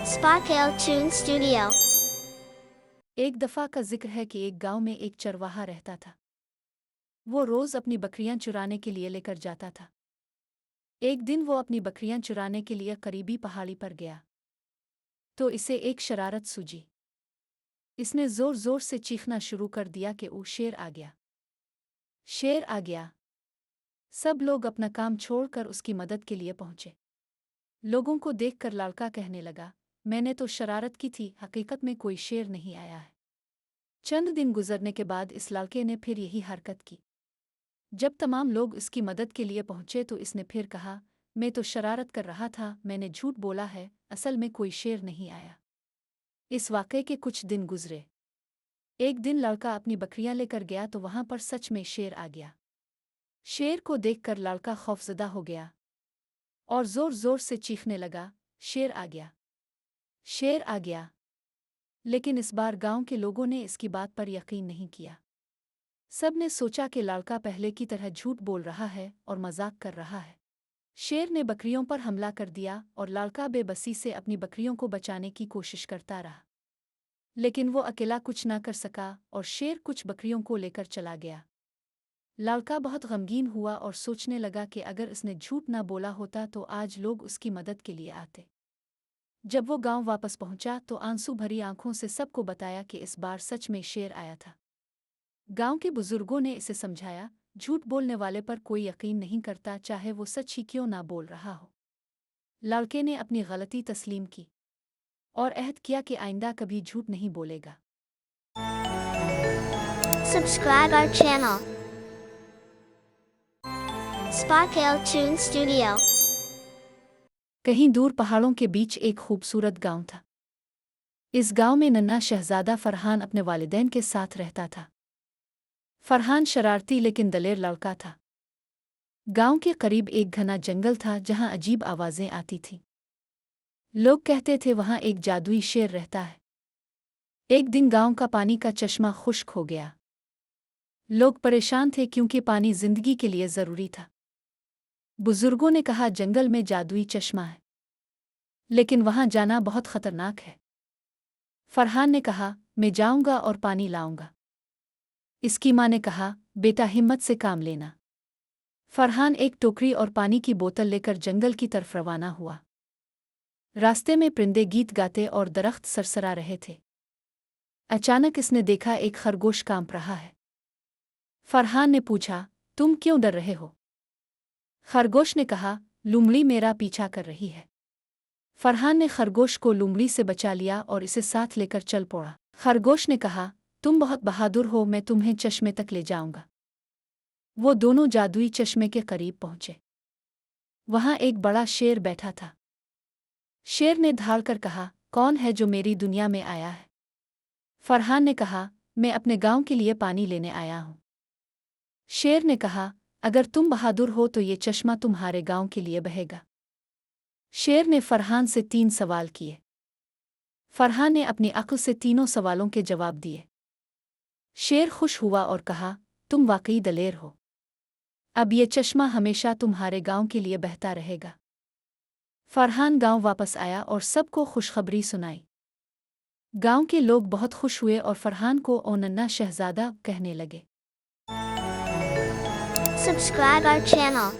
Sparkle Tune Studio। एक दफ़ा का जिक्र है कि एक गांव में एक चरवाहा रहता था। वो रोज़ अपनी बकरियां चुराने के लिए लेकर जाता था। एक दिन वो अपनी बकरियां चुराने के लिए करीबी पहाड़ी पर गया तो इसे एक शरारत सूझी। इसने ज़ोर ज़ोर से चीखना शुरू कर दिया कि ओ शेर आ गया, शेर आ गया। सब लोग अपना काम छोड़कर उसकी मदद के लिए पहुंचे। लोगों को देखकर लड़का कहने लगा, मैंने तो शरारत की थी, हकीकत में कोई शेर नहीं आया है। चंद दिन गुजरने के बाद इस लड़के ने फिर यही हरकत की। जब तमाम लोग इसकी मदद के लिए पहुंचे तो इसने फिर कहा, मैं तो शरारत कर रहा था, मैंने झूठ बोला है, असल में कोई शेर नहीं आया। इस वाक़ये के कुछ दिन गुजरे। एक दिन लड़का अपनी बकरियां लेकर गया तो वहां पर सच में शेर आ गया। शेर को देखकर लड़का खौफजदा हो गया और जोर जोर से चीखने लगा, शेर आ गया, शेर आ गया। लेकिन इस बार गांव के लोगों ने इसकी बात पर यकीन नहीं किया। सब ने सोचा कि लड़का पहले की तरह झूठ बोल रहा है और मजाक कर रहा है। शेर ने बकरियों पर हमला कर दिया और लड़का बेबसी से अपनी बकरियों को बचाने की कोशिश करता रहा। लेकिन वो अकेला कुछ ना कर सका और शेर कुछ बकरियों को लेकर चला गया। लड़का बहुत गमगीन हुआ और सोचने लगा कि अगर इसने झूठ ना बोला होता तो आज लोग उसकी मदद के लिए आते। जब वो गांव वापस पहुंचा तो आंसू भरी आंखों से सबको बताया कि इस बार सच में शेर आया था। गांव के बुजुर्गों ने इसे समझाया, झूठ बोलने वाले पर कोई यकीन नहीं करता, चाहे वो सच ही क्यों ना बोल रहा हो। लड़के ने अपनी गलती तस्लीम की और अहद किया कि आइंदा कभी झूठ नहीं बोलेगा। Subscribe our channel, Sparkle Tune Studio। कहीं दूर पहाड़ों के बीच एक खूबसूरत गांव था। इस गांव में नन्हा शहजादा फरहान अपने वालिदैन के साथ रहता था। फरहान शरारती लेकिन दलेर लड़का था। गांव के करीब एक घना जंगल था जहां अजीब आवाजें आती थीं। लोग कहते थे वहां एक जादुई शेर रहता है। एक दिन गांव का पानी का चश्मा खुश्क हो गया। लोग परेशान थे क्योंकि पानी जिंदगी के लिए जरूरी था। बुजुर्गों ने कहा, जंगल में जादुई चश्मा है, लेकिन वहां जाना बहुत खतरनाक है। फरहान ने कहा, मैं जाऊंगा और पानी लाऊंगा। इसकी मां ने कहा, बेटा हिम्मत से काम लेना। फरहान एक टोकरी और पानी की बोतल लेकर जंगल की तरफ रवाना हुआ। रास्ते में परिंदे गीत गाते और दरख्त सरसरा रहे थे। अचानक इसने देखा एक खरगोश कांप रहा है। फरहान ने पूछा, तुम क्यों डर रहे हो? खरगोश ने कहा, लूमड़ी मेरा पीछा कर रही है। फरहान ने खरगोश को लूमड़ी से बचा लिया और इसे साथ लेकर चल पड़ा। खरगोश ने कहा, तुम बहुत बहादुर हो, मैं तुम्हें चश्मे तक ले जाऊंगा। वो दोनों जादुई चश्मे के करीब पहुंचे। वहां एक बड़ा शेर बैठा था। शेर ने धाड़ कर कहा, कौन है जो मेरी दुनिया में आया है? फरहान ने कहा, मैं अपने गांव के लिए पानी लेने आया हूं। शेर ने कहा, अगर तुम बहादुर हो तो ये चश्मा तुम्हारे गांव के लिए बहेगा। शेर ने फरहान से 3 सवाल किए। फरहान ने अपनी अक्ल से तीनों सवालों के जवाब दिए। शेर खुश हुआ और कहा, तुम वाकई दलेर हो। अब ये चश्मा हमेशा तुम्हारे गांव के लिए बहता रहेगा। फरहान गांव वापस आया और सबको खुशखबरी सुनाई। गांव के लोग बहुत खुश हुए और फरहान को ओ नन्हा शहजादा कहने लगे। Subscribe our channel,